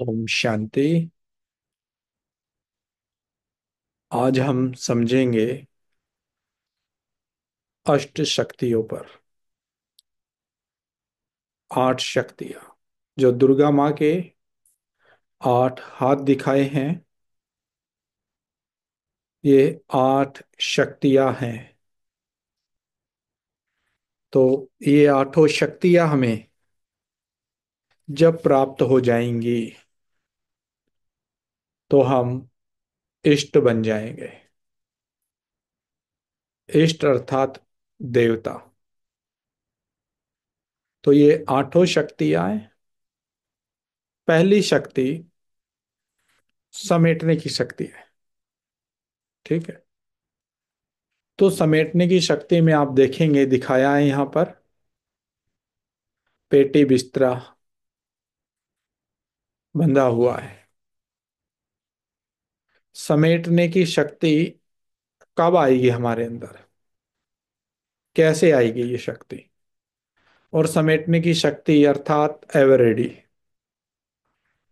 ओम शांति। आज हम समझेंगे अष्ट शक्तियों पर। 8 शक्तियां जो दुर्गा माँ के 8 हाथ दिखाए हैं, ये 8 शक्तियां हैं। तो ये आठों शक्तियां हमें जब प्राप्त हो जाएंगी तो हम इष्ट बन जाएंगे। इष्ट अर्थात देवता। तो ये आठों शक्तियां हैं। पहली शक्ति समेटने की शक्ति है। ठीक है। तो समेटने की शक्ति में आप देखेंगे दिखाया है यहां पर पेटी बिस्तरा बंधा हुआ है। समेटने की शक्ति कब आएगी हमारे अंदर, कैसे आएगी ये शक्ति। और समेटने की शक्ति अर्थात एवर रेडी,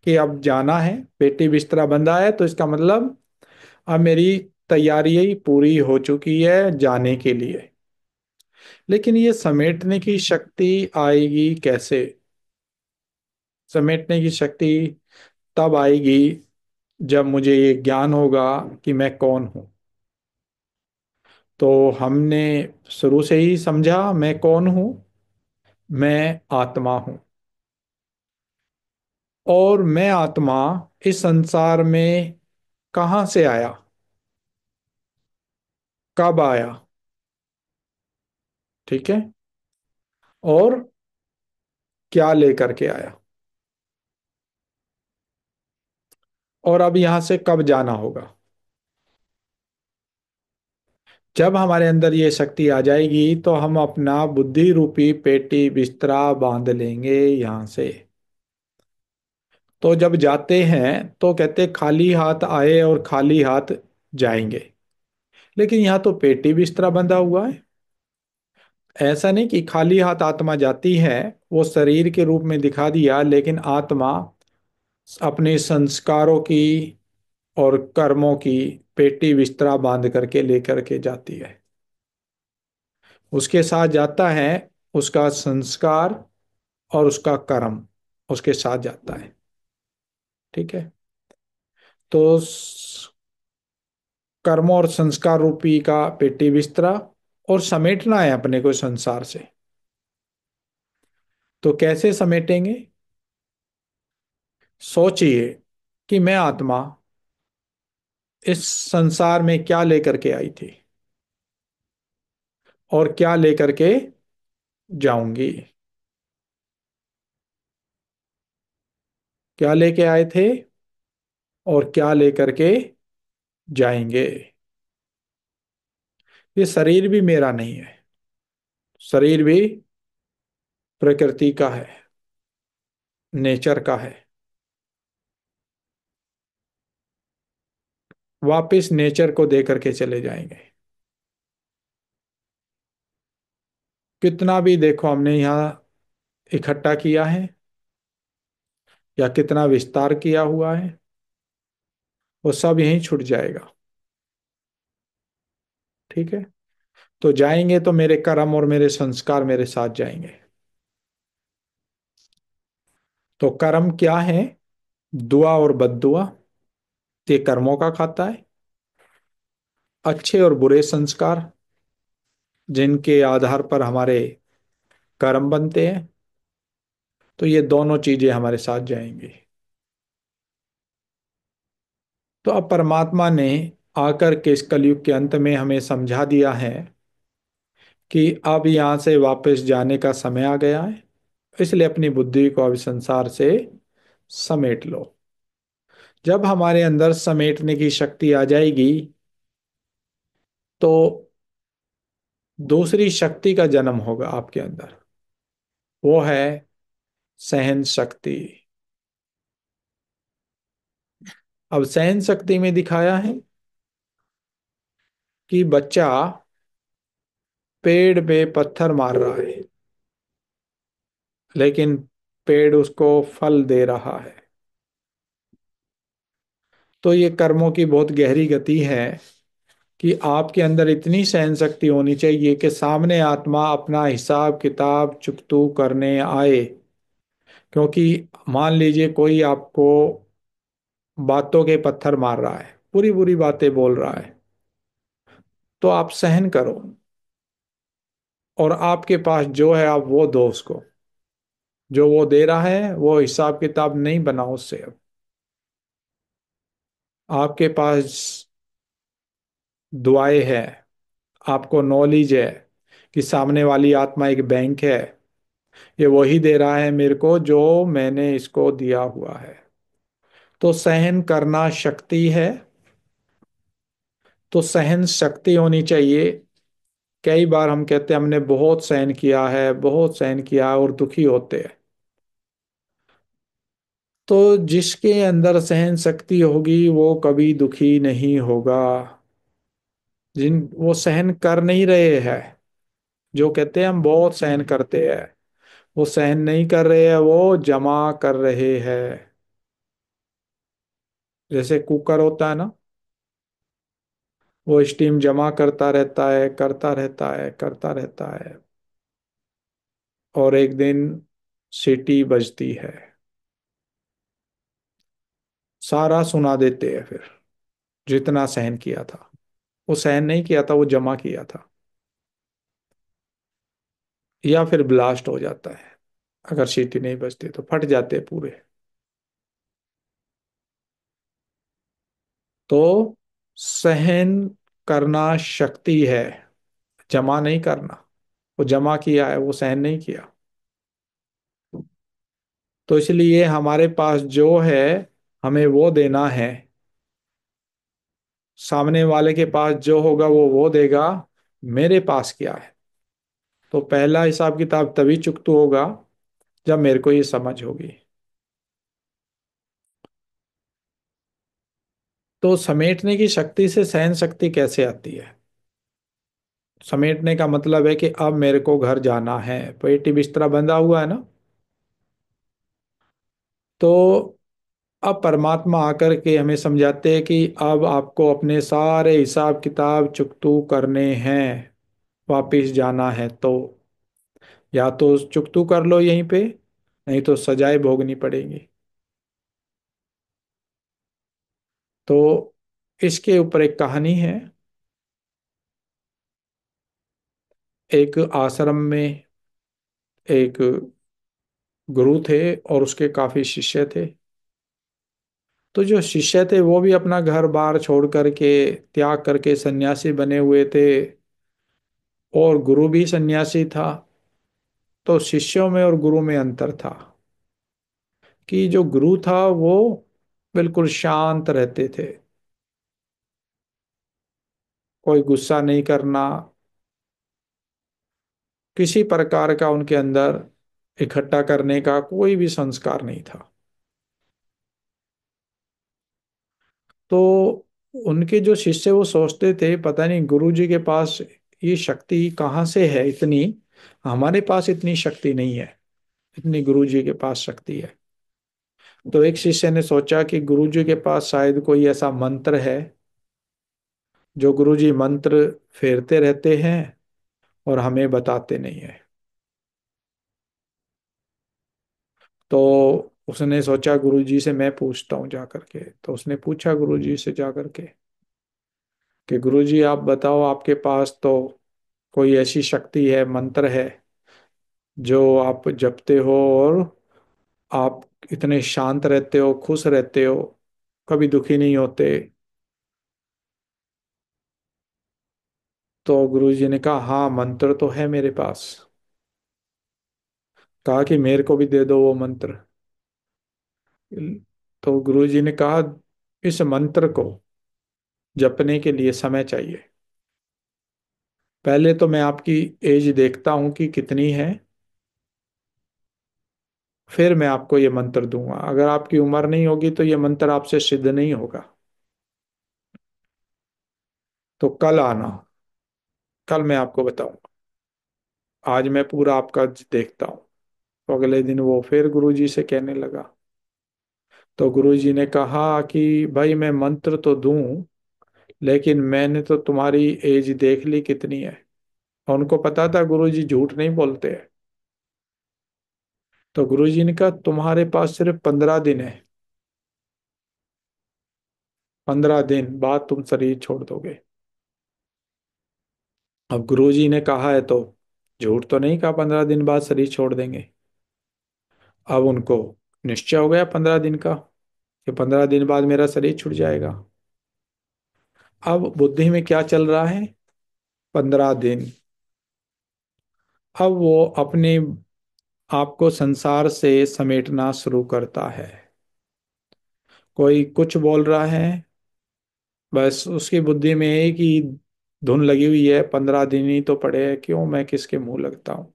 कि अब जाना है, पेटी बिस्तरा बंधा है तो इसका मतलब अब मेरी तैयारी ही पूरी हो चुकी है जाने के लिए। लेकिन ये समेटने की शक्ति आएगी कैसे। समेटने की शक्ति तब आएगी जब मुझे ये ज्ञान होगा कि मैं कौन हूं। तो हमने शुरू से ही समझा मैं कौन हूं। मैं आत्मा हूं। और मैं आत्मा इस संसार में कहां से आया, कब आया। ठीक है। और क्या लेकर के आया, और अब यहां से कब जाना होगा। जब हमारे अंदर ये शक्ति आ जाएगी तो हम अपना बुद्धि रूपी पेटी बिस्तरा बांध लेंगे यहां से। तो जब जाते हैं तो कहते खाली हाथ आए और खाली हाथ जाएंगे। लेकिन यहाँ तो पेटी बिस्तरा बंधा हुआ है। ऐसा नहीं कि खाली हाथ आत्मा जाती है, वो शरीर के रूप में दिखा दिया, लेकिन आत्मा अपने संस्कारों की और कर्मों की पेटी बिस्तरा बांध करके लेकर के जाती है। उसके साथ जाता है उसका संस्कार और उसका कर्म उसके साथ जाता है। ठीक है। तो कर्म और संस्कार रूपी का पेटी बिस्तरा, और समेटना है अपने को संसार से। तो कैसे समेटेंगे। सोचिए कि मैं आत्मा इस संसार में क्या लेकर के आई थी और क्या लेकर के जाऊंगी। क्या लेके आए थे और क्या लेकर के जाएंगे। ये शरीर भी मेरा नहीं है, शरीर भी प्रकृति का है, नेचर का है। वापिस नेचर को दे करके चले जाएंगे। कितना भी देखो हमने यहाँ इकट्ठा किया है या कितना विस्तार किया हुआ है, वो सब यहीं छूट जाएगा। ठीक है। तो जाएंगे तो मेरे कर्म और मेरे संस्कार मेरे साथ जाएंगे। तो कर्म क्या है। दुआ और बद्दुआ, ये कर्मों का खाता है। अच्छे और बुरे संस्कार जिनके आधार पर हमारे कर्म बनते हैं, तो ये दोनों चीजें हमारे साथ जाएंगी। तो अब परमात्मा ने आकर के इस कलयुग के अंत में हमें समझा दिया है कि अब यहां से वापस जाने का समय आ गया है। इसलिए अपनी बुद्धि को अब संसार से समेट लो। जब हमारे अंदर समेटने की शक्ति आ जाएगी तो दूसरी शक्ति का जन्म होगा आपके अंदर। वो है सहन शक्ति। अब सहन शक्ति में दिखाया है कि बच्चा पेड़ पे पत्थर मार रहा है, लेकिन पेड़ उसको फल दे रहा है। तो ये कर्मों की बहुत गहरी गति है कि आपके अंदर इतनी सहन शक्ति होनी चाहिए कि सामने आत्मा अपना हिसाब किताब चुकतू करने आए। क्योंकि मान लीजिए कोई आपको बातों के पत्थर मार रहा है, बुरी बुरी बातें बोल रहा है, तो आप सहन करो, और आपके पास जो है आप वो दो उसको। जो वो दे रहा है वो हिसाब किताब नहीं बनाओ उससे। अब आपके पास दुआएं है, आपको नॉलेज है कि सामने वाली आत्मा एक बैंक है, ये वही दे रहा है मेरे को जो मैंने इसको दिया हुआ है। तो सहन करना शक्ति है, तो सहन शक्ति होनी चाहिए। कई बार हम कहते हैं हमने बहुत सहन किया है, बहुत सहन किया है, और दुखी होते हैं। तो जिसके अंदर सहन शक्ति होगी वो कभी दुखी नहीं होगा। जिन वो सहन कर नहीं रहे हैं, जो कहते हैं हम बहुत सहन करते हैं, वो सहन नहीं कर रहे हैं, वो जमा कर रहे हैं। जैसे कुकर होता है ना, वो स्टीम जमा करता रहता है, करता रहता है, करता रहता है, और एक दिन सीटी बजती है, सारा सुना देते हैं। फिर जितना सहन किया था, वो सहन नहीं किया था, वो जमा किया था। या फिर ब्लास्ट हो जाता है, अगर सीटी नहीं बजती तो फट जाते हैं पूरे। तो सहन करना शक्ति है, जमा नहीं करना। वो जमा किया है, वो सहन नहीं किया। तो इसलिए हमारे पास जो है हमें वो देना है। सामने वाले के पास जो होगा वो देगा। मेरे पास क्या है? तो पहला हिसाब किताब तभी चुकता होगा जब मेरे को ये समझ होगी। तो समेटने की शक्ति से सहन शक्ति कैसे आती है? समेटने का मतलब है कि अब मेरे को घर जाना है, पेटी बिस्तरा बंधा हुआ है ना। तो अब परमात्मा आकर के हमें समझाते हैं कि अब आपको अपने सारे हिसाब किताब चुकतू करने हैं, वापिस जाना है। तो या तो चुकतू कर लो यहीं पे, नहीं तो सजाएं भोगनी पड़ेंगी। तो इसके ऊपर एक कहानी है। एक आश्रम में एक गुरु थे और उसके काफी शिष्य थे। तो जो शिष्य थे वो भी अपना घर बार छोड़ करके, त्याग करके सन्यासी बने हुए थे, और गुरु भी सन्यासी था। तो शिष्यों में और गुरु में अंतर था कि जो गुरु था वो बिल्कुल शांत रहते थे, कोई गुस्सा नहीं करना, किसी प्रकार का उनके अंदर इकट्ठा करने का कोई भी संस्कार नहीं था। तो उनके जो शिष्य वो सोचते थे पता नहीं गुरु जी के पास ये शक्ति कहाँ से है इतनी, हमारे पास इतनी शक्ति नहीं है, इतनी गुरु जी के पास शक्ति है। तो एक शिष्य ने सोचा कि गुरु जी के पास शायद कोई ऐसा मंत्र है, जो गुरु जी मंत्र फेरते रहते हैं और हमें बताते नहीं है। तो उसने सोचा गुरु जी से मैं पूछता हूँ जा करके। तो उसने पूछा गुरु जी से जा करके कि गुरु जी आप बताओ, आपके पास तो कोई ऐसी शक्ति है, मंत्र है, जो आप जपते हो और आप इतने शांत रहते हो, खुश रहते हो, कभी दुखी नहीं होते। तो गुरु जी ने कहा हाँ, मंत्र तो है मेरे पास। कहा कि मेरे को भी दे दो वो मंत्र। तो गुरु जी ने कहा इस मंत्र को जपने के लिए समय चाहिए। पहले तो मैं आपकी एज देखता हूं कि कितनी है, फिर मैं आपको ये मंत्र दूंगा। अगर आपकी उम्र नहीं होगी तो ये मंत्र आपसे सिद्ध नहीं होगा। तो कल आना, कल मैं आपको बताऊंगा। आज मैं पूरा आपका देखता हूँ। तो अगले दिन वो फिर गुरु जी से कहने लगा। तो गुरुजी ने कहा कि भाई मैं मंत्र तो दूं, लेकिन मैंने तो तुम्हारी एज देख ली कितनी है। और उनको पता था गुरुजी झूठ नहीं बोलते हैं। तो गुरुजी ने कहा तुम्हारे पास सिर्फ 15 दिन है। 15 दिन बाद तुम शरीर छोड़ दोगे। अब गुरुजी ने कहा है तो झूठ तो नहीं कहा, 15 दिन बाद शरीर छोड़ देंगे। अब उनको निश्चय हो गया 15 दिन का, कि 15 दिन बाद मेरा शरीर छूट जाएगा। अब बुद्धि में क्या चल रहा है? 15 दिन। अब वो अपने आप को संसार से समेटना शुरू करता है। कोई कुछ बोल रहा है, बस उसकी बुद्धि में एक ही धुन लगी हुई है, 15 दिन ही तो पड़े हैं, क्यों मैं किसके मुंह लगता हूँ।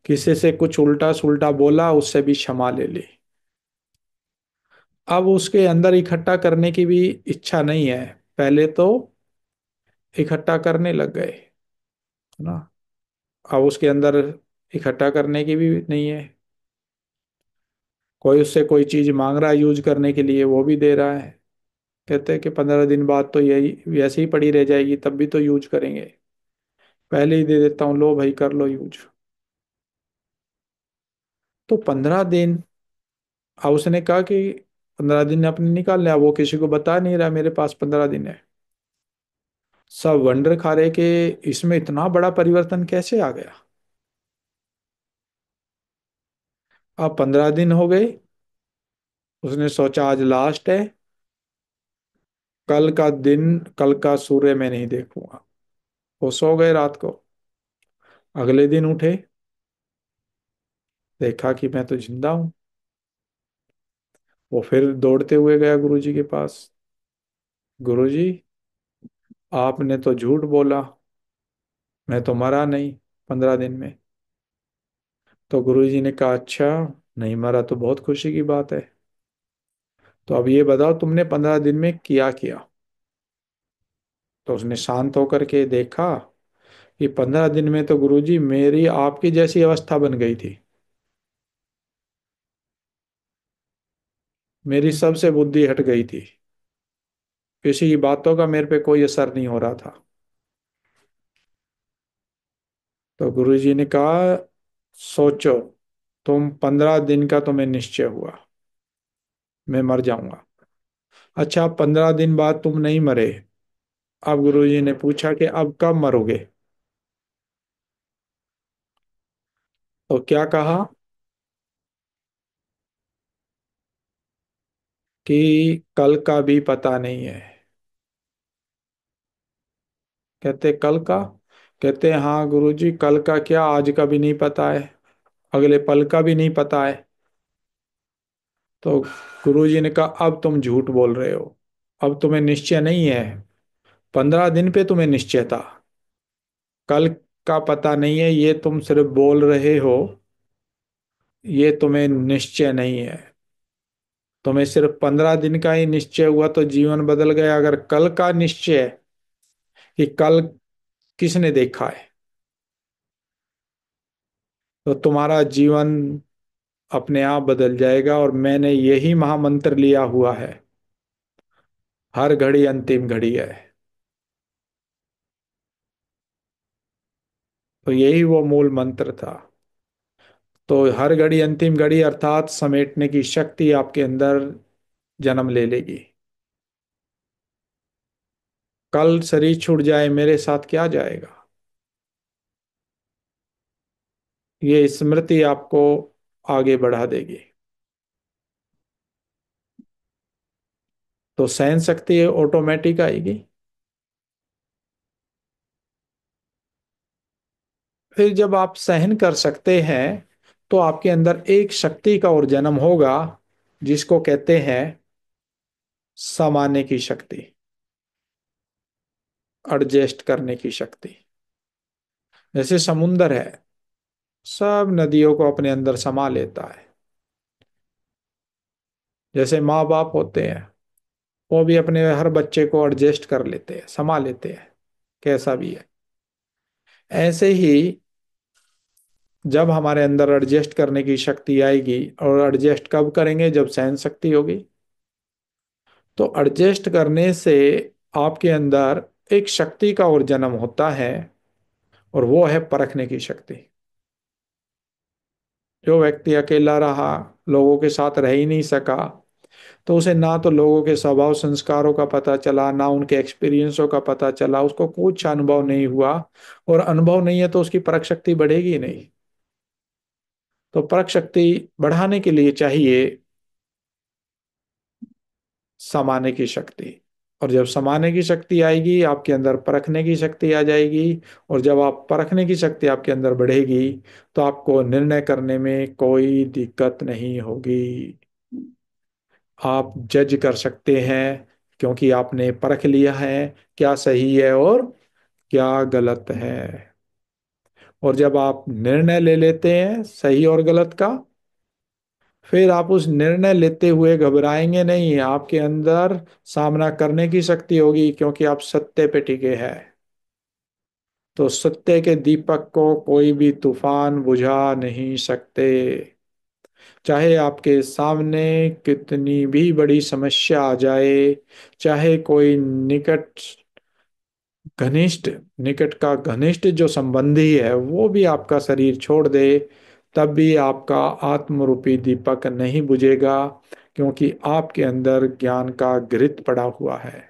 किसी से कुछ उल्टा सुल्टा बोला, उससे भी क्षमा ले ली। अब उसके अंदर इकट्ठा करने की भी इच्छा नहीं है। पहले तो इकट्ठा करने लग गए, है ना। अब उसके अंदर इकट्ठा करने की भी नहीं है। कोई उससे कोई चीज मांग रहा है यूज करने के लिए, वो भी दे रहा है। कहते हैं कि 15 दिन बाद तो यही वैसे ही पड़ी रह जाएगी, तब भी तो यूज करेंगे। पहले ही दे देता हूँ, लो भाई कर लो यूज। तो 15 दिन। अब उसने कहा कि 15 दिन अपने निकाल लिया, वो किसी को बता नहीं रहा मेरे पास 15 दिन है। सब वंडर खा रहे कि इसमें इतना बड़ा परिवर्तन कैसे आ गया। अब 15 दिन हो गए। उसने सोचा आज लास्ट है, कल का दिन, कल का सूर्य मैं नहीं देखूंगा। वो सो गए रात को। अगले दिन उठे, देखा कि मैं तो जिंदा हूं। वो फिर दौड़ते हुए गया गुरुजी के पास। गुरुजी, आपने तो झूठ बोला, मैं तो मरा नहीं 15 दिन में। तो गुरुजी ने कहा अच्छा, नहीं मरा तो बहुत खुशी की बात है। तो अब ये बताओ तुमने 15 दिन में किया किया। तो उसने शांत होकर के देखा कि 15 दिन में तो गुरुजी मेरी आपकी जैसी अवस्था बन गई थी। मेरी सबसे बुद्धि हट गई थी। किसी की बातों का मेरे पे कोई असर नहीं हो रहा था। तो गुरुजी ने कहा सोचो, तुम 15 दिन का तुम्हें निश्चय हुआ मैं मर जाऊंगा। अच्छा 15 दिन बाद तुम नहीं मरे। अब गुरुजी ने पूछा कि अब कब मरोगे। तो क्या कहा कि कल का भी पता नहीं है। कहते कल का? कहते हाँ गुरुजी, कल का क्या, आज का भी नहीं पता है, अगले पल का भी नहीं पता है। तो गुरुजी ने कहा अब तुम झूठ बोल रहे हो। अब तुम्हें निश्चय नहीं है। 15 दिन पे तुम्हें निश्चय था, कल का पता नहीं है, ये तुम सिर्फ बोल रहे हो। ये तुम्हें निश्चय नहीं है। तुम्हें सिर्फ 15 दिन का ही निश्चय हुआ तो जीवन बदल गया। अगर कल का निश्चय है कि कल किसने देखा है, तो तुम्हारा जीवन अपने आप बदल जाएगा। और मैंने यही महामंत्र लिया हुआ है, हर घड़ी अंतिम घड़ी है। तो यही वो मूल मंत्र था। तो हर घड़ी अंतिम घड़ी अर्थात समेटने की शक्ति आपके अंदर जन्म ले लेगी। कल शरीर छूट जाए मेरे साथ क्या जाएगा। ये स्मृति आपको आगे बढ़ा देगी। तो सहन शक्ति ऑटोमेटिक आएगी। फिर जब आप सहन कर सकते हैं, तो आपके अंदर एक शक्ति का और जन्म होगा, जिसको कहते हैं समाने की शक्ति, एडजस्ट करने की शक्ति। जैसे समुंदर है, सब नदियों को अपने अंदर समा लेता है। जैसे माँ बाप होते हैं, वो भी अपने हर बच्चे को एडजस्ट कर लेते हैं, समा लेते हैं, कैसा भी है। ऐसे ही जब हमारे अंदर एडजस्ट करने की शक्ति आएगी, और एडजस्ट कब करेंगे, जब सहन शक्ति होगी। तो एडजस्ट करने से आपके अंदर एक शक्ति का और जन्म होता है, और वो है परखने की शक्ति। जो व्यक्ति अकेला रहा, लोगों के साथ रह ही नहीं सका, तो उसे ना तो लोगों के स्वभाव संस्कारों का पता चला, ना उनके एक्सपीरियंसों का पता चला, उसको कुछ अनुभव नहीं हुआ। और अनुभव नहीं है तो उसकी परख शक्ति बढ़ेगी नहीं। तो परख शक्ति बढ़ाने के लिए चाहिए समाने की शक्ति। और जब समाने की शक्ति आएगी, आपके अंदर परखने की शक्ति आ जाएगी। और जब आप परखने की शक्ति आपके अंदर बढ़ेगी, तो आपको निर्णय करने में कोई दिक्कत नहीं होगी। आप जज कर सकते हैं, क्योंकि आपने परख लिया है क्या सही है और क्या गलत है। और जब आप निर्णय ले लेते हैं सही और गलत का, फिर आप उस निर्णय लेते हुए घबराएंगे नहीं। आपके अंदर सामना करने की शक्ति होगी, क्योंकि आप सत्य पे टिके हैं। तो सत्य के दीपक को कोई भी तूफान बुझा नहीं सकते। चाहे आपके सामने कितनी भी बड़ी समस्या आ जाए, चाहे कोई घनिष्ठ निकट का घनिष्ठ जो संबंधी है वो भी आपका शरीर छोड़ दे, तब भी आपका आत्मरूपी दीपक नहीं बुझेगा, क्योंकि आपके अंदर ज्ञान का घृत पड़ा हुआ है।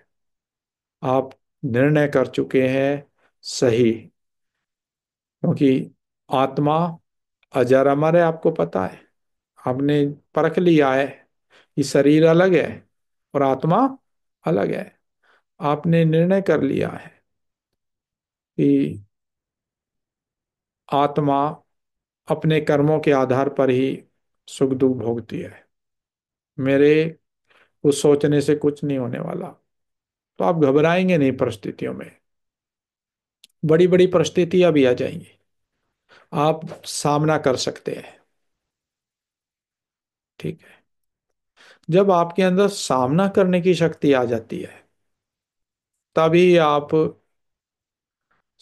आप निर्णय कर चुके हैं सही, क्योंकि आत्मा अजर अमर है, आपको पता है। आपने परख लिया है कि शरीर अलग है और आत्मा अलग है। आपने निर्णय कर लिया है कि आत्मा अपने कर्मों के आधार पर ही सुख दुख भोगती है। मेरे कुछ सोचने से कुछ नहीं होने वाला। तो आप घबराएंगे नहीं परिस्थितियों में। बड़ी बड़ी परिस्थितियां भी आ जाएंगी, आप सामना कर सकते हैं। ठीक है। जब आपके अंदर सामना करने की शक्ति आ जाती है, तभी आप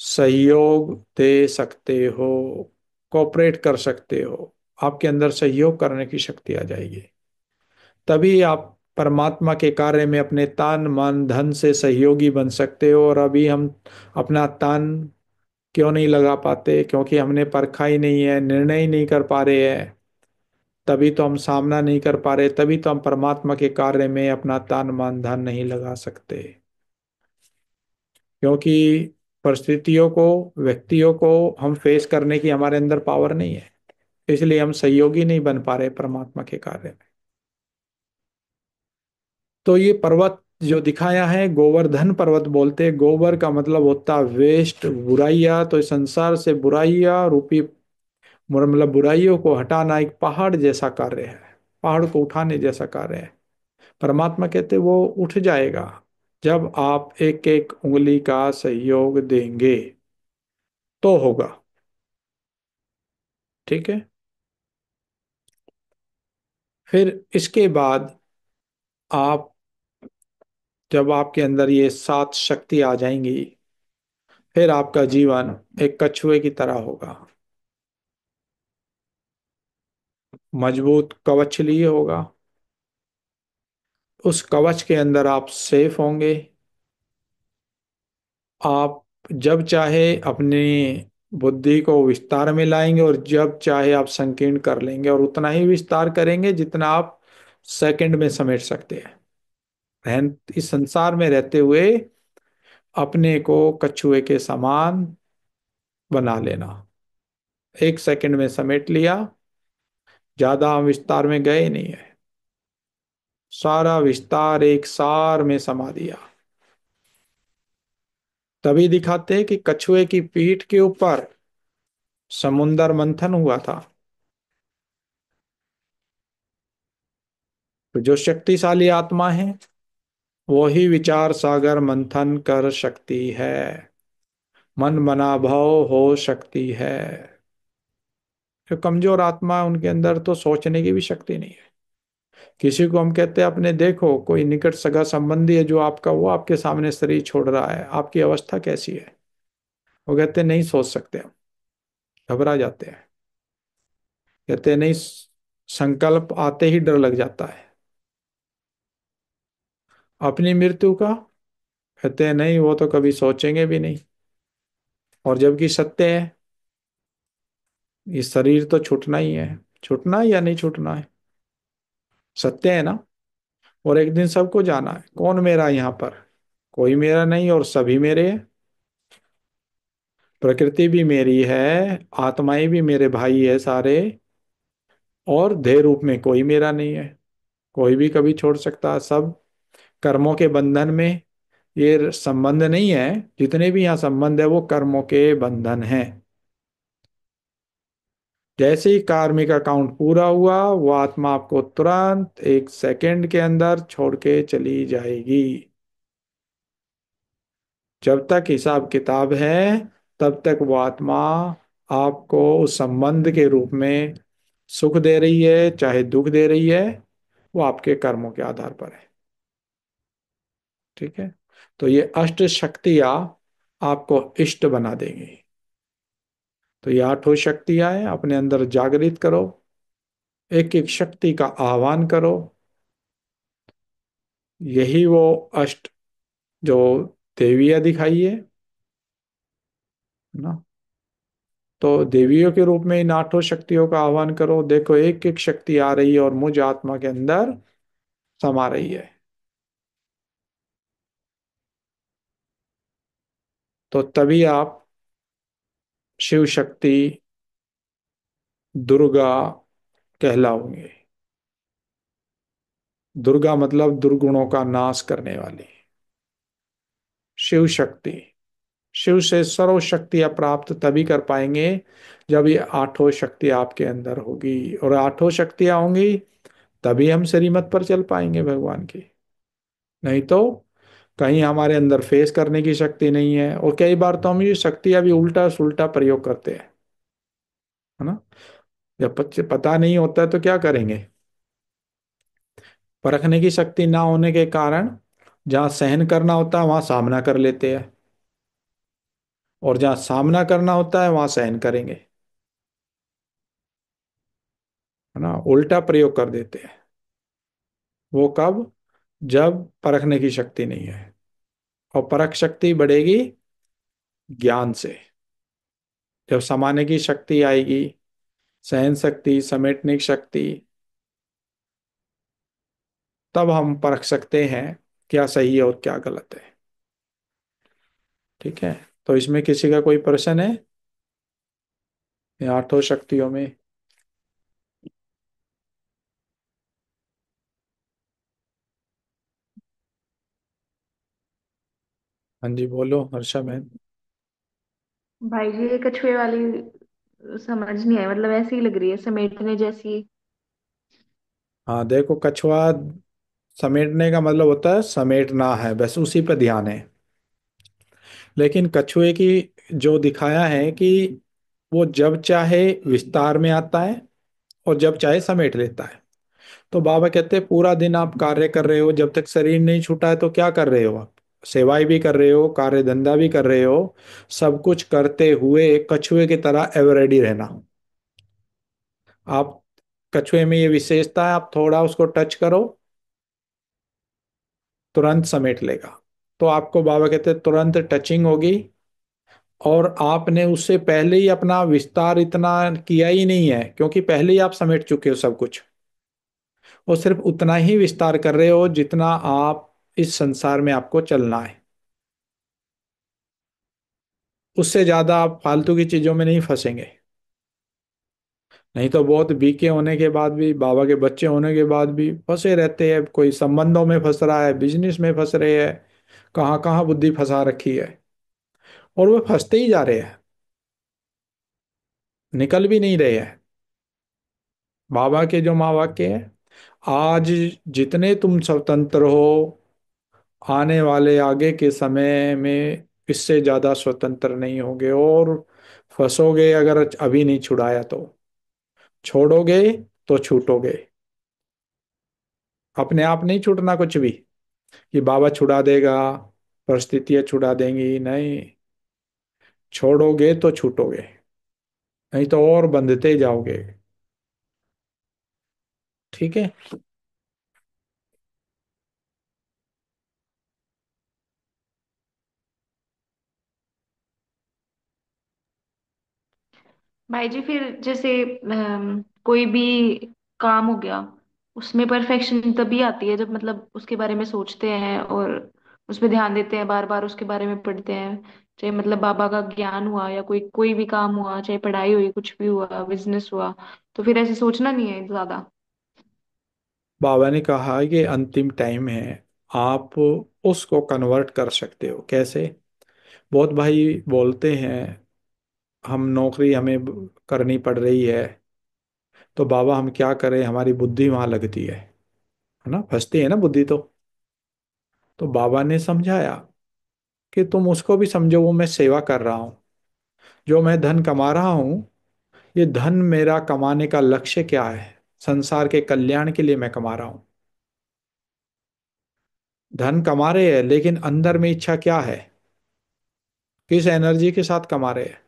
सहयोग दे सकते हो, कोऑपरेट कर सकते हो। आपके अंदर सहयोग करने की शक्ति आ जाएगी। तभी आप परमात्मा के कार्य में अपने तन मन धन से सहयोगी बन सकते हो। और अभी हम अपना तन क्यों नहीं लगा पाते, क्योंकि हमने परखा ही नहीं है, निर्णय ही नहीं कर पा रहे हैं। तभी तो हम सामना नहीं कर पा रहे, तभी तो हम परमात्मा के कार्य में अपना तन मन धन नहीं लगा सकते। क्योंकि परिस्थितियों को, व्यक्तियों को हम फेस करने की हमारे अंदर पावर नहीं है। इसलिए हम सहयोगी नहीं बन पा रहे परमात्मा के कार्य में। तो ये पर्वत जो दिखाया है, गोवर्धन पर्वत बोलते हैं। गोबर का मतलब होता है वेस्ट, बुराइयां। तो इस संसार से बुराइयां रूपी, मतलब बुराइयों को हटाना एक पहाड़ जैसा कार्य है, पहाड़ को उठाने जैसा कार्य है। परमात्मा कहते वो उठ जाएगा जब आप एक एक उंगली का सहयोग देंगे, तो होगा। ठीक है। फिर इसके बाद आप, जब आपके अंदर ये 7 शक्ति आ जाएंगी, फिर आपका जीवन एक कछुए की तरह होगा। मजबूत कवच लिए होगा। उस कवच के अंदर आप सेफ होंगे। आप जब चाहे अपनी बुद्धि को विस्तार में लाएंगे, और जब चाहे आप संकीर्ण कर लेंगे, और उतना ही विस्तार करेंगे जितना आप सेकंड में समेट सकते हैं। इस संसार में रहते हुए अपने को कछुए के समान बना लेना। 1 सेकंड में समेट लिया। ज्यादा हम विस्तार में गए नहीं है। सारा विस्तार एक सार में समा दिया। तभी दिखाते हैं कि कछुए की पीठ के ऊपर समुंदर मंथन हुआ था। तो जो शक्तिशाली आत्मा है, वो ही विचार सागर मंथन कर सकती है। मन मना भाव हो सकती है। जो कमजोर आत्मा है उनके अंदर तो सोचने की भी शक्ति नहीं है। किसी को हम कहते हैं अपने, देखो कोई निकट सगा संबंधी है जो आपका, वो आपके सामने शरीर छोड़ रहा है, आपकी अवस्था कैसी है। वो कहते हैं नहीं सोच सकते, हम घबरा जाते हैं। कहते नहीं, संकल्प आते ही डर लग जाता है। अपनी मृत्यु का, कहते हैं नहीं, वो तो कभी सोचेंगे भी नहीं। और जबकि सत्य है, ये शरीर तो छूटना ही है। छूटना है या नहीं छूटना है, सत्य है ना। और एक दिन सबको जाना है। कौन मेरा यहाँ पर, कोई मेरा नहीं और सभी मेरे हैं। प्रकृति भी मेरी है, आत्माएं भी मेरे भाई है सारे। और देह रूप में कोई मेरा नहीं है। कोई भी कभी छोड़ सकता है, सब कर्मों के बंधन में। ये संबंध नहीं है, जितने भी यहाँ संबंध है वो कर्मों के बंधन हैं। जैसे ही कार्मिक अकाउंट पूरा हुआ, वो आत्मा आपको तुरंत 1 सेकंड के अंदर छोड़ के चली जाएगी। जब तक हिसाब किताब है, तब तक वो आत्मा आपको उस संबंध के रूप में सुख दे रही है चाहे दुख दे रही है, वो आपके कर्मों के आधार पर है। ठीक है। तो ये अष्ट शक्तियां आपको इष्ट बना देंगी। तो ये 8 शक्तियां हैं, अपने अंदर जागृत करो। एक एक शक्ति का आह्वान करो। यही वो अष्ट जो देवियां दिखाई है ना। तो देवियों के रूप में इन 8 शक्तियों का आह्वान करो। देखो एक एक शक्ति आ रही है और मुझ आत्मा के अंदर समा रही है। तो तभी आप शिव शक्ति, दुर्गा कहलाओगे। दुर्गा मतलब दुर्गुणों का नाश करने वाली शिव शक्ति। शिव से सर्व शक्तियां प्राप्त तभी कर पाएंगे जब ये 8 शक्ति आपके अंदर होगी। और 8 शक्तियां होंगी तभी हम श्रीमत पर चल पाएंगे भगवान की। नहीं तो कहीं हमारे अंदर फेस करने की शक्ति नहीं है। और कई बार तो हम ये शक्ति अभी उल्टा सुल्टा प्रयोग करते हैं, है ना। जब पता नहीं होता है तो क्या करेंगे। परखने की शक्ति ना होने के कारण जहाँ सहन करना होता है वहां सामना कर लेते हैं, और जहाँ सामना करना होता है वहां सहन करेंगे, है ना। उल्टा प्रयोग कर देते हैं। वो कब, जब परखने की शक्ति नहीं है। और परख शक्ति बढ़ेगी ज्ञान से। जब समाने की शक्ति आएगी, सहन शक्ति, समेटने की शक्ति, तब हम परख सकते हैं क्या सही है और क्या गलत है। ठीक है। तो इसमें किसी का कोई प्रश्न है, ये 8 शक्तियों में। हाँ जी बोलो हर्षा बहन। भाई जी ये कछुए वाली समझ नहीं आई, मतलब ऐसी ही लग रही है समेटने जैसी। हाँ देखो, कछुआ समेटने का मतलब होता है समेटना है, बस उसी पे ध्यान है। लेकिन कछुए की जो दिखाया है कि वो जब चाहे विस्तार में आता है और जब चाहे समेट लेता है। तो बाबा कहते हैं पूरा दिन आप कार्य कर रहे हो, जब तक शरीर नहीं छूटा है तो क्या कर रहे हो आप। सेवाएं भी कर रहे हो, कार्य धंधा भी कर रहे हो। सब कुछ करते हुए कछुए की तरह एवर रेडी रहना। आप, कछुए में ये विशेषता है, आप थोड़ा उसको टच करो तुरंत समेट लेगा। तो आपको बाबा कहते हैं तुरंत टचिंग होगी। और आपने उससे पहले ही अपना विस्तार इतना किया ही नहीं है, क्योंकि पहले ही आप समेट चुके हो सब कुछ। और सिर्फ उतना ही विस्तार कर रहे हो जितना आप इस संसार में आपको चलना है। उससे ज्यादा आप फालतू की चीजों में नहीं फंसेंगे। नहीं तो बहुत बीके होने के बाद भी, बाबा के बच्चे होने के बाद भी फंसे रहते हैं। कोई संबंधों में फंस रहा है, बिजनेस में फंस रहे हैं, कहाँ कहाँ बुद्धि फंसा रखी है। और वो फंसते ही जा रहे हैं, निकल भी नहीं रहे हैं। बाबा के जो माँ वाक्य है, आज जितने तुम स्वतंत्र हो, आने वाले आगे के समय में इससे ज्यादा स्वतंत्र नहीं होगे। और फंसोगे अगर अभी नहीं छुड़ाया तो, छोड़ोगे तो छूटोगे। अपने आप नहीं छूटना कुछ भी कि बाबा छुड़ा देगा, परिस्थितियां छुड़ा देंगी, नहीं। छोड़ोगे तो छूटोगे, नहीं तो और बंधते जाओगे। ठीक है। भाई जी फिर जैसे कोई भी काम हो गया, उसमें परफेक्शन तभी आती है जब मतलब उसके बारे में सोचते हैं और उस पर ध्यान देते हैं, बार बार उसके बारे में पढ़ते हैं। चाहे मतलब बाबा का ज्ञान हुआ या कोई कोई भी काम हुआ, चाहे पढ़ाई हुई, कुछ भी हुआ, बिजनेस हुआ, तो फिर ऐसे सोचना नहीं है ज्यादा। बाबा ने कहा कि अंतिम टाइम है, आप उसको कन्वर्ट कर सकते हो कैसे। बहुत भाई बोलते हैं हम नौकरी हमें करनी पड़ रही है, तो बाबा हम क्या करें, हमारी बुद्धि वहां लगती है ना, फंसती है ना बुद्धि तो बाबा ने समझाया कि तुम उसको भी समझो, वो मैं सेवा कर रहा हूँ, जो मैं धन कमा रहा हूँ, ये धन मेरा कमाने का लक्ष्य क्या है, संसार के कल्याण के लिए मैं कमा रहा हूँ। धन कमा रहे हैं लेकिन अंदर में इच्छा क्या है, किस एनर्जी के साथ कमा रहे हैं।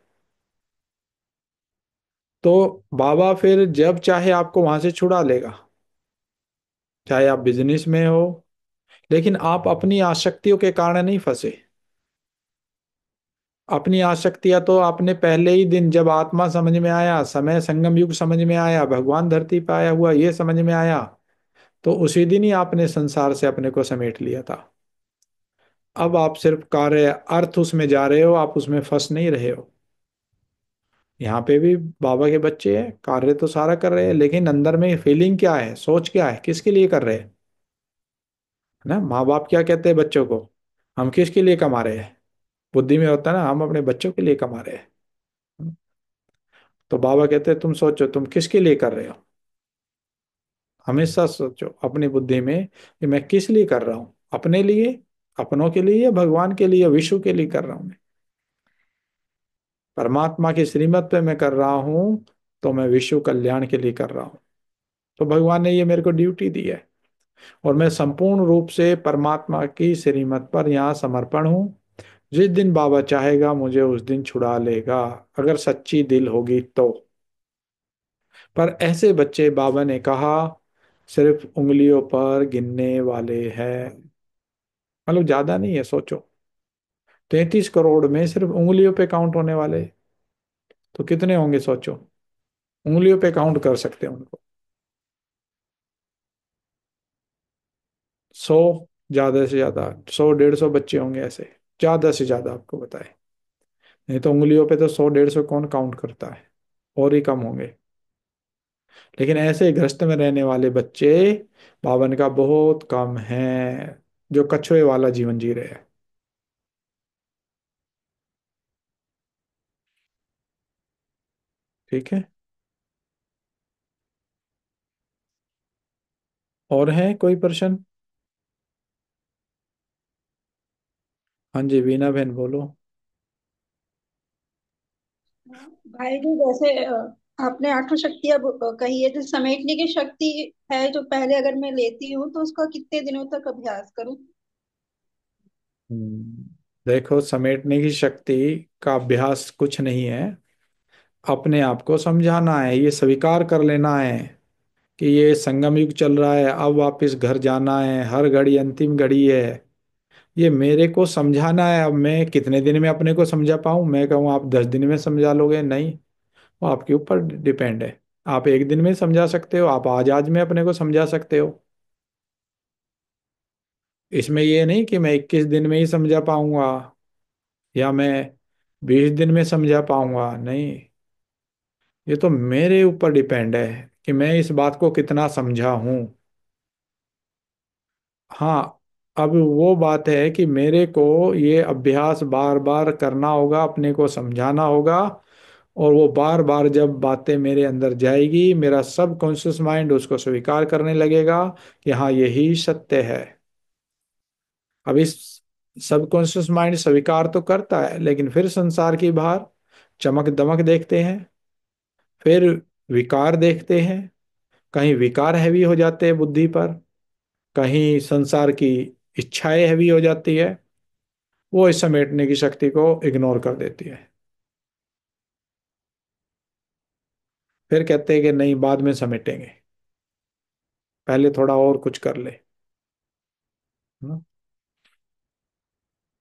तो बाबा फिर जब चाहे आपको वहां से छुड़ा लेगा, चाहे आप बिजनेस में हो, लेकिन आप अपनी आसक्तियों के कारण नहीं फंसे। अपनी आसक्तियां तो आपने पहले ही दिन जब आत्मा समझ में आया, समय संगम युग समझ में आया, भगवान धरती पे आया हुआ ये समझ में आया, तो उसी दिन ही आपने संसार से अपने को समेट लिया था। अब आप सिर्फ कार्य अर्थ उसमें जा रहे हो, आप उसमें फंस नहीं रहे हो। यहाँ पे भी बाबा के बच्चे हैं, कार्य तो सारा कर रहे हैं, लेकिन अंदर में फीलिंग क्या है, सोच क्या है, किसके लिए कर रहे हैं। है ना, माँ बाप क्या कहते हैं बच्चों को, हम किसके लिए कमा रहे हैं। बुद्धि में होता है ना, हम अपने बच्चों के लिए कमा रहे हैं। तो बाबा कहते हैं तुम सोचो तुम किसके लिए कर रहे हो। हमेशा सोचो अपनी बुद्धि में कि मैं किस लिए कर रहा हूँ, अपने लिए, अपनों के लिए, या भगवान के लिए, या विश्व के लिए कर रहा हूँ मैं। परमात्मा की श्रीमत पे मैं कर रहा हूँ, तो मैं विश्व कल्याण के लिए कर रहा हूँ। तो भगवान ने ये मेरे को ड्यूटी दी है, और मैं संपूर्ण रूप से परमात्मा की श्रीमत पर यहाँ समर्पण हूँ। जिस दिन बाबा चाहेगा मुझे उस दिन छुड़ा लेगा, अगर सच्ची दिल होगी तो। पर ऐसे बच्चे बाबा ने कहा सिर्फ उंगलियों पर गिनने वाले हैं। मतलब ज्यादा नहीं है, सोचो 33 करोड़ में सिर्फ उंगलियों पे काउंट होने वाले, तो कितने होंगे सोचो। उंगलियों पे काउंट कर सकते हैं उनको। 100, ज्यादा से ज्यादा 100 150 बच्चे होंगे ऐसे, ज्यादा से ज्यादा आपको बताए। नहीं तो उंगलियों पे तो 100 150 कौन काउंट करता है, और ही कम होंगे। लेकिन ऐसे ग्रस्त में रहने वाले बच्चे बावन का बहुत कम हैं, जो कछुए वाला जीवन जी रहे हैं। ठीक है। और है कोई प्रश्न। हाँ जी वीना बहन बोलो। भाई जी जैसे आपने आठों शक्तियां कही है, जो समेटने की शक्ति है, जो पहले अगर मैं लेती हूँ तो उसका कितने दिनों तक अभ्यास करूँ? हम्म, देखो समेटने की शक्ति का अभ्यास कुछ नहीं है, अपने आप को समझाना है, ये स्वीकार कर लेना है कि ये संगम युग चल रहा है, अब वापस घर जाना है, हर घड़ी अंतिम घड़ी है। ये मेरे को समझाना है। अब मैं कितने दिन में अपने को समझा पाऊं, मैं कहूँ आप 10 दिन में समझा लोगे, नहीं, वो आपके ऊपर डिपेंड है। आप एक दिन में समझा सकते हो, आप आज आज में अपने को समझा सकते हो। इसमें ये नहीं कि मैं 21 दिन में ही समझा पाऊंगा, या मैं 20 दिन में समझा पाऊंगा, नहीं। ये तो मेरे ऊपर डिपेंड है कि मैं इस बात को कितना समझा हूं। हाँ, अब वो बात है कि मेरे को ये अभ्यास बार बार करना होगा, अपने को समझाना होगा। और वो बार बार जब बातें मेरे अंदर जाएगी, मेरा सब कॉन्शियस माइंड उसको स्वीकार करने लगेगा कि हाँ यही सत्य है। अब इस सबकॉन्शियस माइंड स्वीकार तो करता है, लेकिन फिर संसार की बाहर चमक दमक देखते हैं, फिर विकार देखते हैं। कहीं विकार हैवी हो जाते हैं बुद्धि पर, कहीं संसार की इच्छाएं हैवी हो जाती है, वो इस समेटने की शक्ति को इग्नोर कर देती है। फिर कहते हैं कि नहीं बाद में समेटेंगे। पहले थोड़ा और कुछ कर ले, है ना।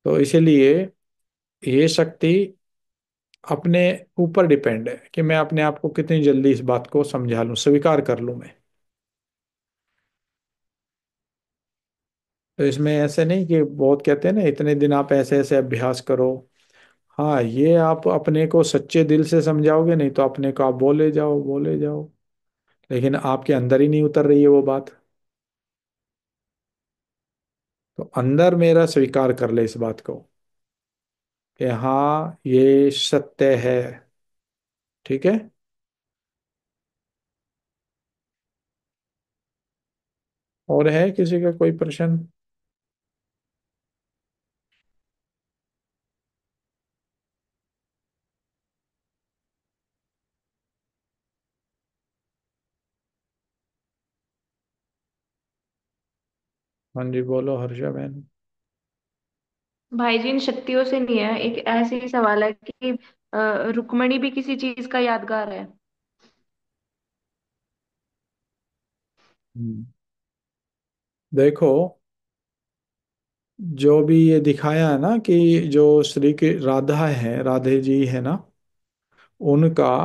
तो इसीलिए ये शक्ति अपने ऊपर डिपेंड है कि मैं अपने आप को कितनी जल्दी इस बात को समझा लूं, स्वीकार कर लूं मैं। तो इसमें ऐसे नहीं कि बहुत कहते हैं ना इतने दिन आप ऐसे ऐसे अभ्यास करो। हाँ, ये आप अपने को सच्चे दिल से समझाओगे, नहीं तो अपने को आप बोले जाओ बोले जाओ, लेकिन आपके अंदर ही नहीं उतर रही है वो बात। तो अंदर मेरा स्वीकार कर ले इस बात को कि हाँ ये सत्य है। ठीक है। और है किसी का कोई प्रश्न? हाँ जी, बोलो हर्षा बहन। भाई जी इन शक्तियों से नहीं है, एक ऐसे ही सवाल है कि रुक्मणी भी किसी चीज का यादगार है? हम्म। देखो, जो भी ये दिखाया है ना कि जो श्री की राधा है, राधे जी है ना, उनका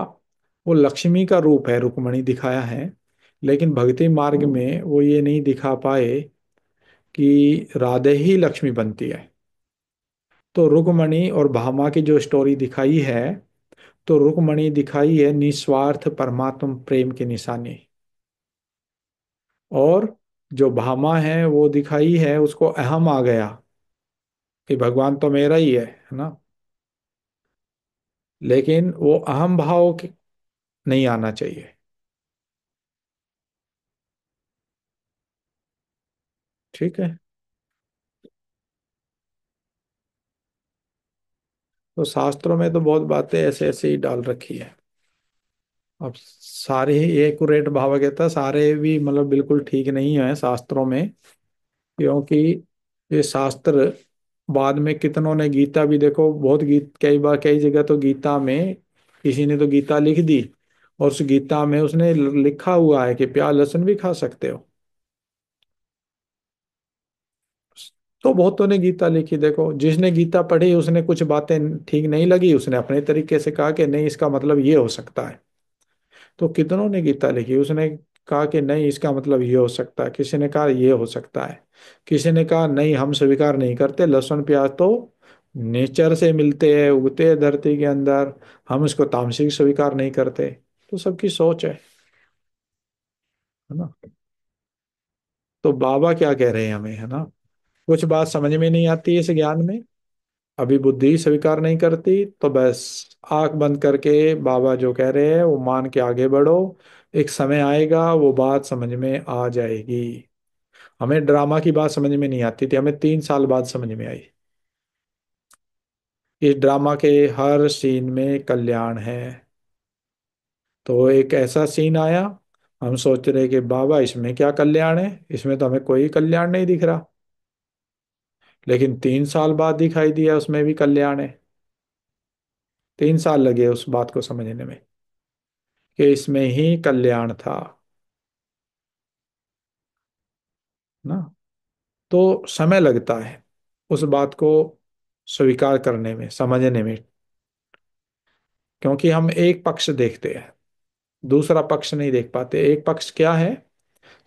वो लक्ष्मी का रूप है, रुक्मणी दिखाया है। लेकिन भक्ति मार्ग में वो ये नहीं दिखा पाए कि राधे ही लक्ष्मी बनती है। तो रुक्मणी और भामा की जो स्टोरी दिखाई है, तो रुक्मणी दिखाई है निस्वार्थ परमात्म प्रेम की निशानी। और जो भामा है वो दिखाई है, उसको अहम आ गया कि भगवान तो मेरा ही है ना। लेकिन वो अहम भाव नहीं आना चाहिए। ठीक है। तो शास्त्रों में तो बहुत बातें ऐसे ऐसे ही डाल रखी है। अब सारे ही एक्यूरेट भाव कहता है, सारे भी मतलब बिल्कुल ठीक नहीं है शास्त्रों में। क्योंकि ये शास्त्र बाद में कितनों ने गीता भी देखो, बहुत गीत कई बार कई जगह तो गीता में किसी ने तो गीता लिख दी, और उस गीता में उसने लिखा हुआ है कि प्याज लहसुन भी खा सकते हो। तो बहुतों ने गीता लिखी, देखो जिसने गीता पढ़ी उसने कुछ बातें ठीक नहीं लगी, उसने अपने तरीके से कहा कि नहीं इसका मतलब ये हो सकता है। तो कितनों ने गीता लिखी, उसने कहा कि नहीं इसका मतलब ये हो सकता है, किसी ने कहा ये हो सकता है, किसी ने कहा नहीं हम स्वीकार नहीं करते, लहसुन प्याज तो नेचर से मिलते हैं, उगते हैं धरती के अंदर, हम इसको तामसिक स्वीकार नहीं करते। तो सबकी सोच है ना। तो बाबा क्या कह रहे हैं हमें, है ना, कुछ बात समझ में नहीं आती है इस ज्ञान में, अभी बुद्धि स्वीकार नहीं करती, तो बस आंख बंद करके बाबा जो कह रहे हैं वो मान के आगे बढ़ो। एक समय आएगा वो बात समझ में आ जाएगी। हमें ड्रामा की बात समझ में नहीं आती थी, हमें 3 साल बाद समझ में आई। इस ड्रामा के हर सीन में कल्याण है। तो एक ऐसा सीन आया, हम सोच रहे कि बाबा इसमें क्या कल्याण है, इसमें तो हमें कोई कल्याण नहीं दिख रहा। लेकिन 3 साल बाद दिखाई दिया उसमें भी कल्याण है। 3 साल लगे उस बात को समझने में कि इसमें ही कल्याण था ना। तो समय लगता है उस बात को स्वीकार करने में, समझने में। क्योंकि हम एक पक्ष देखते हैं, दूसरा पक्ष नहीं देख पाते। एक पक्ष क्या है,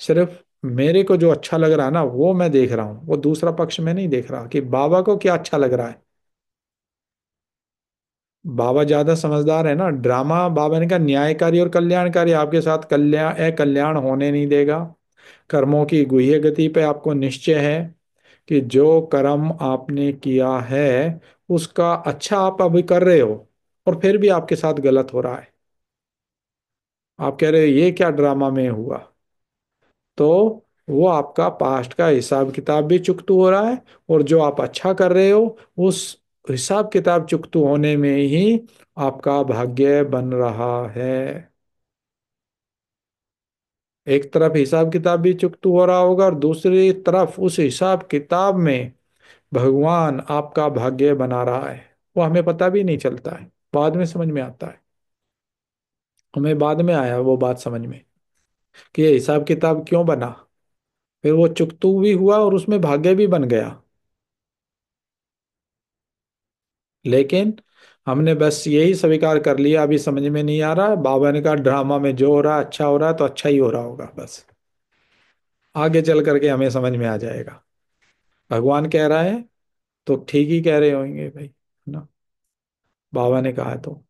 सिर्फ मेरे को जो अच्छा लग रहा है ना वो मैं देख रहा हूँ, वो दूसरा पक्ष मैं नहीं देख रहा कि बाबा को क्या अच्छा लग रहा है। बाबा ज्यादा समझदार है ना, ड्रामा बाबा ने कहा न्यायकारी और कल्याणकारी, आपके साथ कल्याण कल्याण होने नहीं देगा। कर्मों की गुह्य गति पे आपको निश्चय है कि जो कर्म आपने किया है उसका अच्छा आप अभी कर रहे हो, और फिर भी आपके साथ गलत हो रहा है। आप कह रहे हो ये क्या ड्रामा में हुआ, तो वो आपका पास्ट का हिसाब किताब भी चुकतू हो रहा है, और जो आप अच्छा कर रहे हो उस हिसाब किताब चुकतू होने में ही आपका भाग्य बन रहा है। एक तरफ हिसाब किताब भी चुकतू हो रहा होगा, और दूसरी तरफ उस हिसाब किताब में भगवान आपका भाग्य बना रहा है। वो हमें पता भी नहीं चलता है, बाद में समझ में आता है। हमें बाद में आया वो बात समझ में कि ये हिसाब किताब क्यों बना। फिर वो चुकतू भी हुआ और उसमें भाग्य भी बन गया। लेकिन हमने बस यही स्वीकार कर लिया, अभी समझ में नहीं आ रहा, बाबा ने कहा ड्रामा में जो हो रहा है अच्छा हो रहा है तो अच्छा ही हो रहा होगा, बस आगे चल करके हमें समझ में आ जाएगा। भगवान कह रहा है तो ठीक ही कह रहे होंगे भाई, है ना, बाबा ने कहा है तो।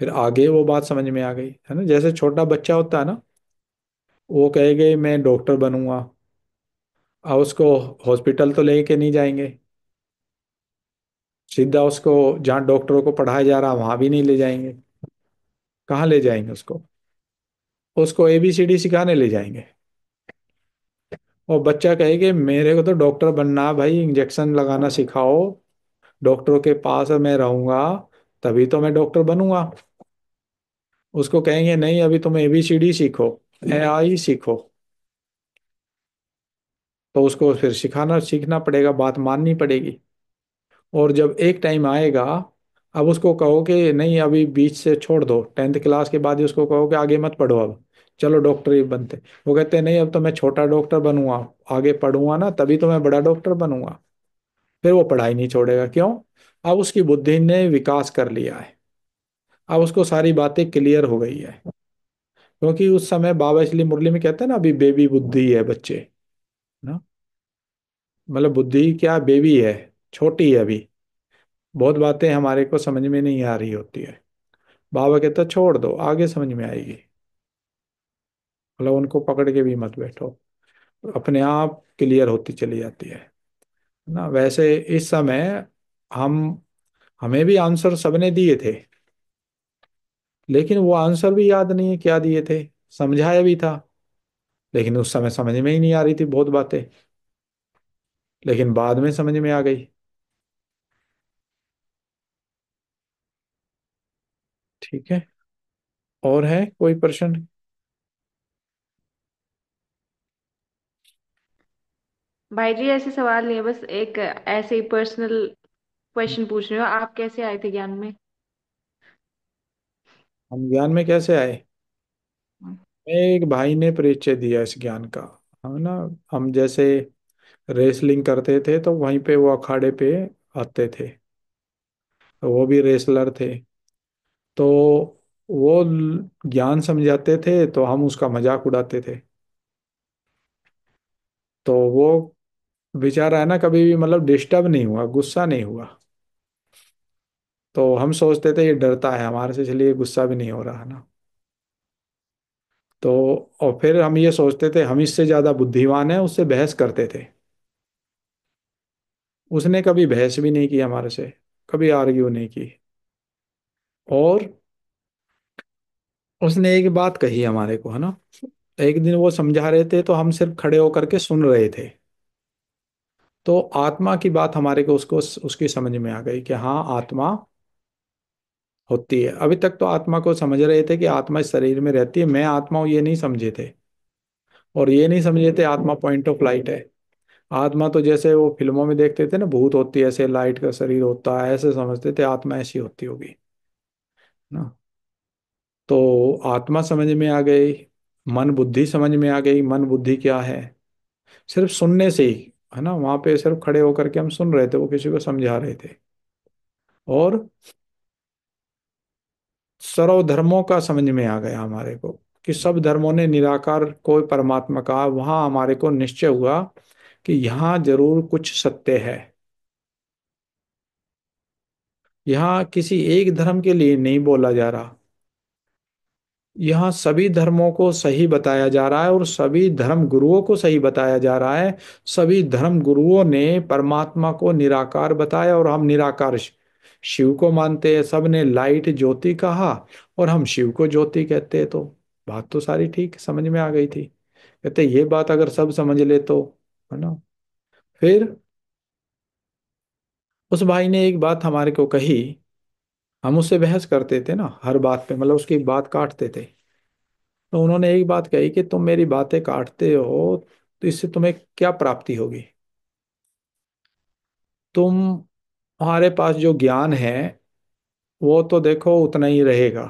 फिर आगे वो बात समझ में आ गई, है ना, जैसे छोटा बच्चा होता है ना, वो कहेगा मैं डॉक्टर बनूंगा, अब उसको हॉस्पिटल तो लेके नहीं जाएंगे, सीधा उसको जहाँ डॉक्टरों को पढ़ाया जा रहा वहां भी नहीं ले जाएंगे। कहाँ ले जाएंगे उसको? उसको एबीसीडी सिखाने ले जाएंगे। और बच्चा कहेगा मेरे को तो डॉक्टर बनना है भाई, इंजेक्शन लगाना सिखाओ, डॉक्टरों के पास मैं रहूंगा तभी तो मैं डॉक्टर बनूंगा। उसको कहेंगे नहीं अभी तुम एबीसीडी सीखो, ए आई सीखो, तो उसको फिर सिखाना सीखना पड़ेगा, बात माननी पड़ेगी। और जब एक टाइम आएगा, अब उसको कहो कि नहीं अभी बीच से छोड़ दो, 10th क्लास के बाद ही उसको कहो कि आगे मत पढ़ो, अब चलो डॉक्टर ही बनते, वो कहते हैं नहीं अब तो मैं छोटा डॉक्टर बनूंगा, आगे पढ़ूंगा ना तभी तो मैं बड़ा डॉक्टर बनूंगा। फिर वो पढ़ाई नहीं छोड़ेगा, क्यों? अब उसकी बुद्धि ने विकास कर लिया है, अब उसको सारी बातें क्लियर हो गई है। क्योंकि उस समय बाबा इसलिए मुरली में कहते हैं ना अभी बेबी बुद्धि है बच्चे, ना, मतलब बुद्धि क्या, बेबी है, छोटी है अभी, बहुत बातें हमारे को समझ में नहीं आ रही होती है। बाबा कहता छोड़ दो आगे समझ में आएगी, मतलब उनको पकड़ के भी मत बैठो, अपने आप क्लियर होती चली जाती है ना। वैसे इस समय हम हमें भी आंसर सबने दिए थे, लेकिन वो आंसर भी याद नहीं है क्या दिए थे, समझाया भी था, लेकिन उस समय समझ में ही नहीं आ रही थी बहुत बातें, लेकिन बाद में समझ में आ गई। ठीक है, और है कोई प्रश्न? भाई जी ऐसे सवाल नहीं है, बस एक ऐसे ही पर्सनल क्वेश्चन पूछ रहे हो, आप कैसे आए थे ज्ञान में? हम ज्ञान में कैसे आए? एक भाई ने परिचय दिया इस ज्ञान का, है ना। हम जैसे रेसलिंग करते थे तो वहीं पे वो अखाड़े पे आते थे, तो वो भी रेसलर थे, तो वो ज्ञान समझाते थे तो हम उसका मजाक उड़ाते थे। तो वो बेचारा है ना कभी भी मतलब डिस्टर्ब नहीं हुआ, गुस्सा नहीं हुआ, तो हम सोचते थे ये डरता है हमारे से इसलिए गुस्सा भी नहीं हो रहा है ना। तो और फिर हम ये सोचते थे हम इससे ज्यादा बुद्धिमान है, उससे बहस करते थे। उसने कभी बहस भी नहीं की हमारे से, कभी आर्ग्यू नहीं की। और उसने एक बात कही हमारे को, है ना, एक दिन वो समझा रहे थे तो हम सिर्फ खड़े होकर के सुन रहे थे, तो आत्मा की बात हमारे को उसको उसकी समझ में आ गई कि हाँ आत्मा होती है। अभी तक तो आत्मा को समझ रहे थे कि आत्मा इस शरीर में रहती है, मैं आत्मा हूं ये नहीं समझे थे, और ये नहीं समझे थे आत्मा पॉइंट ऑफ लाइट है। आत्मा तो जैसे वो फिल्मों में देखते थे ना, भूत होती है ऐसे लाइट का शरीर होता है, ऐसे समझते थे आत्मा ऐसी होती होगी ना। तो आत्मा समझ में आ गई, मन बुद्धि समझ में आ गई, मन बुद्धि क्या है, सिर्फ सुनने से ही, है ना, वहां पे सिर्फ खड़े होकर के हम सुन रहे थे, वो किसी को समझा रहे थे। और सर्वधर्मों का समझ में आ गया हमारे को कि सब धर्मों ने निराकार कोई परमात्मा कहा, वहां हमारे को निश्चय हुआ कि यहाँ जरूर कुछ सत्य है। यहाँ किसी एक धर्म के लिए नहीं बोला जा रहा, यहाँ सभी धर्मों को सही बताया जा रहा है और सभी धर्म गुरुओं को सही बताया जा रहा है। सभी धर्म गुरुओं ने परमात्मा को निराकार बताया और हम निराकार शिव को मानते हैं, सब ने लाइट ज्योति कहा और हम शिव को ज्योति कहते हैं। तो बात तो सारी ठीक समझ में आ गई थी। कहते ये बात अगर सब समझ ले तो, है ना। फिर उस भाई ने एक बात हमारे को कही, हम उससे बहस करते थे ना हर बात पे, मतलब उसकी बात काटते थे। तो उन्होंने एक बात कही कि तुम मेरी बातें काटते हो तो इससे तुम्हें क्या प्राप्ति होगी? तुम्हारे पास जो ज्ञान है वो तो देखो उतना ही रहेगा,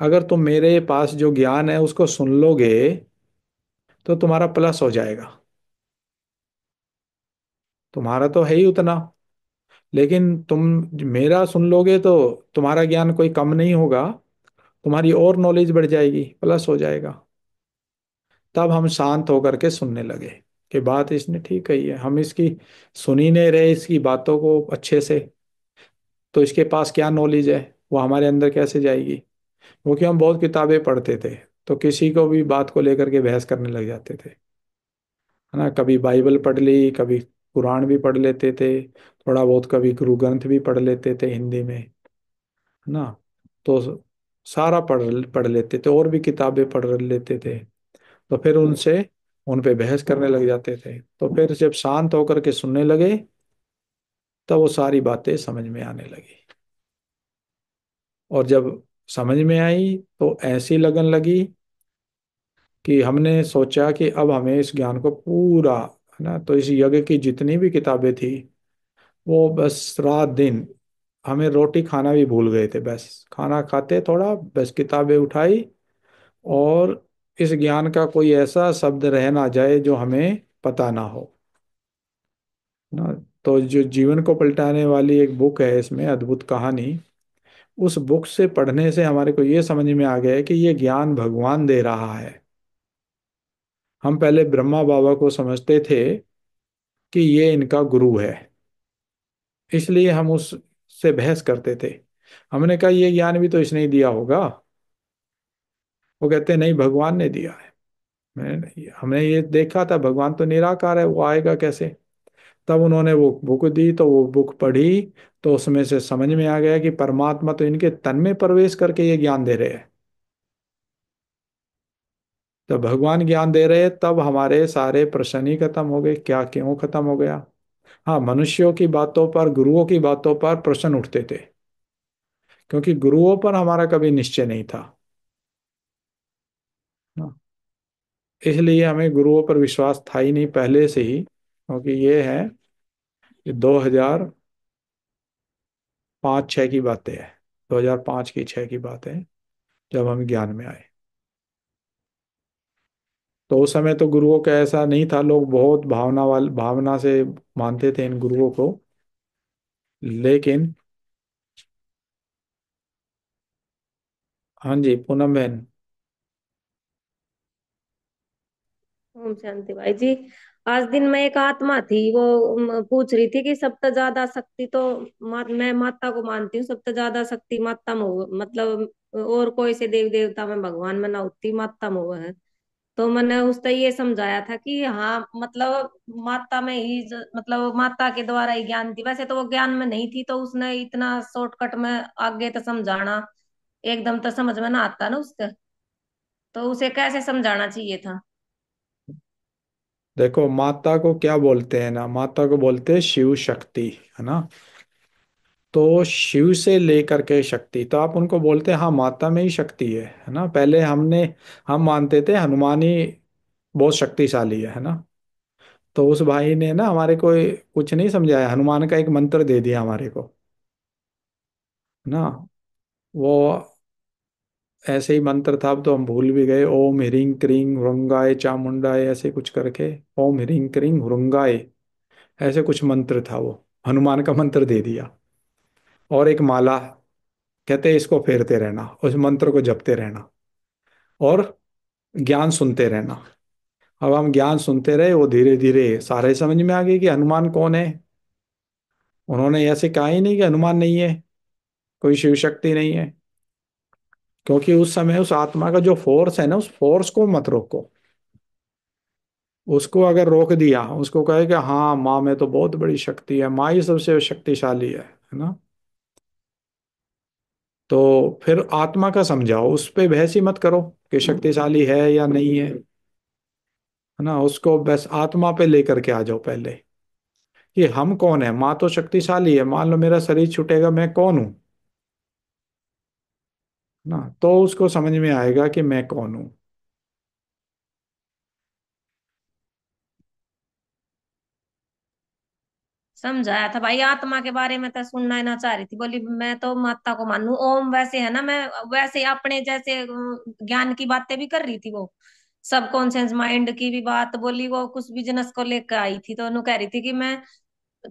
अगर तुम मेरे पास जो ज्ञान है उसको सुन लोगे तो तुम्हारा प्लस हो जाएगा। तुम्हारा तो है ही उतना, लेकिन तुम मेरा सुन लोगे तो तुम्हारा ज्ञान कोई कम नहीं होगा, तुम्हारी और नॉलेज बढ़ जाएगी, प्लस हो जाएगा। तब हम शांत होकर के सुनने लगे कि बात इसने ठीक कही है, हम इसकी सुन ही नहीं रहे इसकी बातों को अच्छे से, तो इसके पास क्या नॉलेज है, वो हमारे अंदर कैसे जाएगी। क्योंकि हम बहुत किताबें पढ़ते थे, तो किसी को भी बात को लेकर के बहस करने लग जाते थे, है ना। कभी बाइबल पढ़ ली, कभी कुरान भी पढ़ लेते थे, थोड़ा बहुत कभी गुरु ग्रंथ भी पढ़ लेते थे हिंदी में, है ना। तो सारा पढ़ पढ़ लेते थे, और भी किताबें पढ़ लेते थे। तो फिर उनसे उन पे बहस करने लग जाते थे। तो फिर जब शांत होकर के सुनने लगे, तब वो सारी बातें समझ में आने लगी। और जब समझ में आई तो ऐसी लगन लगी कि हमने सोचा कि अब हमें इस ज्ञान को पूरा, है ना। तो इस यज्ञ की जितनी भी किताबें थी, वो बस रात दिन हमें रोटी खाना भी भूल गए थे, बस खाना खाते थोड़ा, बस किताबें उठाई, और इस ज्ञान का कोई ऐसा शब्द रह ना जाए जो हमें पता ना हो, ना। तो जो जीवन को पलटाने वाली एक बुक है, इसमें अद्भुत कहानी, उस बुक से पढ़ने से हमारे को ये समझ में आ गया है कि ये ज्ञान भगवान दे रहा है। हम पहले ब्रह्मा बाबा को समझते थे कि ये इनका गुरु है, इसलिए हम उससे बहस करते थे। हमने कहा ये ज्ञान भी तो इसने ही दिया होगा। वो कहते नहीं, भगवान ने दिया है। हमने ये देखा था, भगवान तो निराकार है, वो आएगा कैसे। तब उन्होंने वो बुक दी, तो वो बुक पढ़ी, तो उसमें से समझ में आ गया कि परमात्मा तो इनके तन में प्रवेश करके ये ज्ञान दे रहे हैं। जब भगवान ज्ञान दे रहे, तब हमारे सारे प्रश्न ही खत्म हो गए, क्या क्यों खत्म हो गया। हाँ, मनुष्यों की बातों पर, गुरुओं की बातों पर प्रश्न उठते थे, क्योंकि गुरुओं पर हमारा कभी निश्चय नहीं था ना। इसलिए हमें गुरुओं पर विश्वास था ही नहीं पहले से ही, क्योंकि ये 2005-6 की बातें हैं, 2005 की 6 की बात है, जब हम ज्ञान में आए। तो उस समय तो गुरुओं का ऐसा नहीं था, लोग बहुत भावना से मानते थे इन गुरुओं को। लेकिन हाँ जी, पूनम बहन। ओम शांति भाई जी। आज दिन में एक आत्मा थी, वो पूछ रही थी कि सबसे ज्यादा शक्ति तो मैं माता को मानती हूँ, सबसे ज्यादा शक्ति माता में मतलब और कोई से देवी देवता में भगवान में ना होती, माता में वो है। तो मैंने उससे ये समझाया था कि हाँ मतलब माता में ही मतलब माता के द्वारा ही ज्ञान थी, वैसे तो वो ज्ञान में नहीं थी, तो उसने इतना शॉर्टकट में आगे तो समझाना एकदम तो समझ में ना आता ना उसके, तो उसे कैसे समझाना चाहिए था। देखो, माता को क्या बोलते हैं ना, माता को बोलते हैं शिव शक्ति, है ना। तो शिव से लेकर के शक्ति, तो आप उनको बोलते हैं हाँ माता में ही शक्ति है ना। पहले हम मानते थे हनुमान ही बहुत शक्तिशाली है ना। तो उस भाई ने ना हमारे को कुछ नहीं समझाया, हनुमान का एक मंत्र दे दिया हमारे को, है ना। वो ऐसे ही मंत्र था, अब तो हम भूल भी गए, ओम ह्रीं क्रीं हुरंगाय चामुंडाय, ऐसे कुछ करके, ओम ह्रीं क्रीं हुरंगाय, ऐसे कुछ मंत्र था, वो हनुमान का मंत्र दे दिया। और एक माला, कहते हैं इसको फेरते रहना, उस मंत्र को जपते रहना, और ज्ञान सुनते रहना। अब हम ज्ञान सुनते रहे, वो धीरे धीरे सारे समझ में आ गए कि हनुमान कौन है। उन्होंने ऐसे कहा ही नहीं कि हनुमान नहीं है, कोई शिव शक्ति नहीं है। क्योंकि उस समय उस आत्मा का जो फोर्स है ना, उस फोर्स को मत रोको। उसको अगर रोक दिया, उसको कहे कि हाँ माँ में तो बहुत बड़ी शक्ति है, माँ ही सबसे शक्तिशाली है ना। तो फिर आत्मा का समझाओ, उस पे बहस ही मत करो कि शक्तिशाली है या नहीं है ना। उसको बस आत्मा पे लेकर के आ जाओ पहले, कि हम कौन है। माँ तो शक्तिशाली है, मान लो मेरा शरीर छूटेगा, मैं कौन हूं ना। तो उसको समझ में आएगा कि मैं कौन हूं। समझाया था भाई, आत्मा के बारे में तो सुनना ही ना चाह रही थी, बोली मैं तो माता को मानू ओम, वैसे है ना मैं वैसे अपने जैसे ज्ञान की बातें भी कर रही थी वो, सबकॉन्शियस माइंड की भी बात बोली, वो कुछ बिजनेस को लेकर आई थी तो उन्होंने कह रही थी कि मैं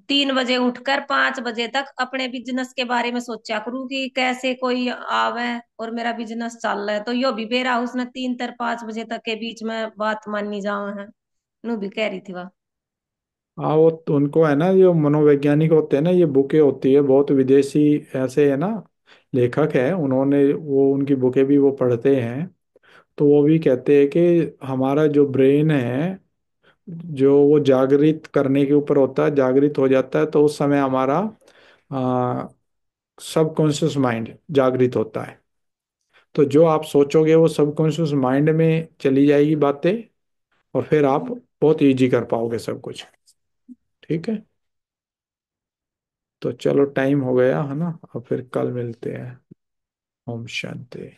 3 बजे उठकर 5 बजे तक अपने बिजनेस के बारे में सोचा करूँ कि कैसे कोई आवे और मेरा बिजनेस चल रहा है। तो यो भी बेरा उसने 3 तर 5 बजे तक के बीच में बात मानी जाओ है, नू भी कह रही थी वह। हाँ, वो तो उनको है ना, जो मनोवैज्ञानिक होते हैं ना, ये बुकें होती है बहुत विदेशी, ऐसे है ना, लेखक है, उन्होंने वो उनकी बुकें भी वो पढ़ते हैं। तो वो भी कहते हैं कि हमारा जो ब्रेन है, जो वो जागृत करने के ऊपर होता है, जागृत हो जाता है तो उस समय हमारा सबकॉन्शियस माइंड जागृत होता है। तो जो आप सोचोगे वो सबकॉन्शियस माइंड में चली जाएगी बातें, और फिर आप बहुत इजी कर पाओगे सब कुछ। ठीक है, तो चलो टाइम हो गया है ना, अब फिर कल मिलते हैं। ओम शांति।